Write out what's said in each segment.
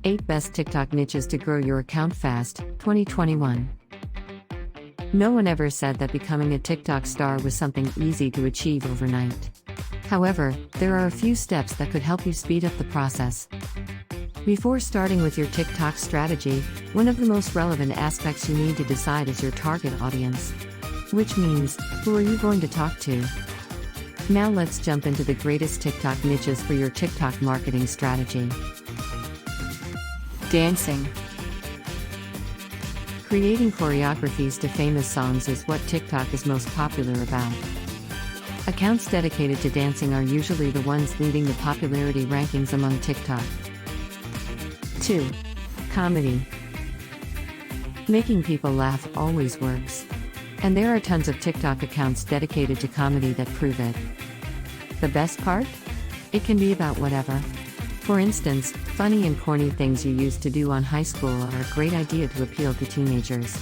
8 Best TikTok Niches to Grow Your Account Fast, 2021. No one ever said that becoming a TikTok star was something easy to achieve overnight. However, there are a few steps that could help you speed up the process. Before starting with your TikTok strategy, one of the most relevant aspects you need to decide is your target audience. Which means, who are you going to talk to? Now let's jump into the greatest TikTok niches for your TikTok marketing strategy. Dancing. Creating choreographies to famous songs is what TikTok is most popular about. Accounts dedicated to dancing are usually the ones leading the popularity rankings among TikTok. 2. Comedy. Making people laugh always works. And there are tons of TikTok accounts dedicated to comedy that prove it. The best part? It can be about whatever. For instance, funny and corny things you used to do on high school are a great idea to appeal to teenagers.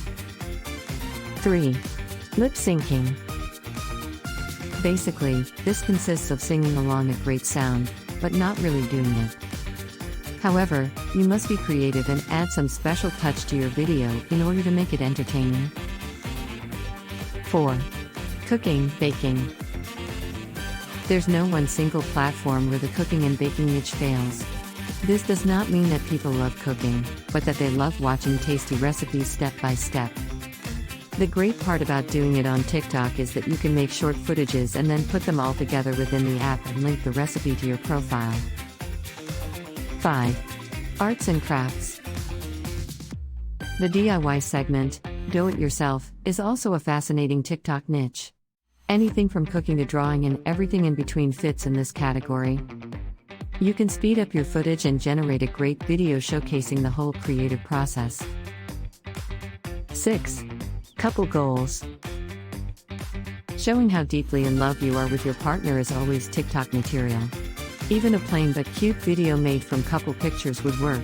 3. Lip syncing. Basically, this consists of singing along a great sound, but not really doing it. However, you must be creative and add some special touch to your video in order to make it entertaining. 4. Cooking, baking. There's no one single platform where the cooking and baking niche fails. This does not mean that people love cooking, but that they love watching tasty recipes step by step. The great part about doing it on TikTok is that you can make short footages and then put them all together within the app and link the recipe to your profile. 5. Arts and crafts. The DIY segment, do it yourself, is also a fascinating TikTok niche. Anything from cooking to drawing and everything in between fits in this category. You can speed up your footage and generate a great video showcasing the whole creative process. 6. Couple goals. Showing how deeply in love you are with your partner is always TikTok material. Even a plain but cute video made from couple pictures would work.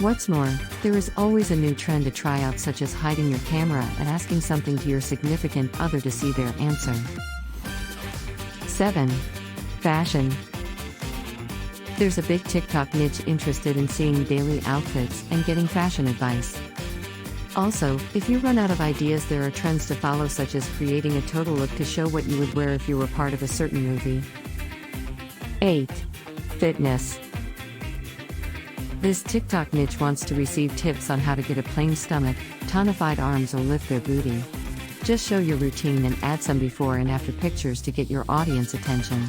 What's more, there is always a new trend to try out, such as hiding your camera and asking something to your significant other to see their answer. 7. Fashion. There's a big TikTok niche interested in seeing daily outfits and getting fashion advice. Also, if you run out of ideas, there are trends to follow, such as creating a total look to show what you would wear if you were part of a certain movie. 8. Fitness. This TikTok niche wants to receive tips on how to get a plain stomach, tonified arms, or lift their booty. Just show your routine and add some before and after pictures to get your audience attention.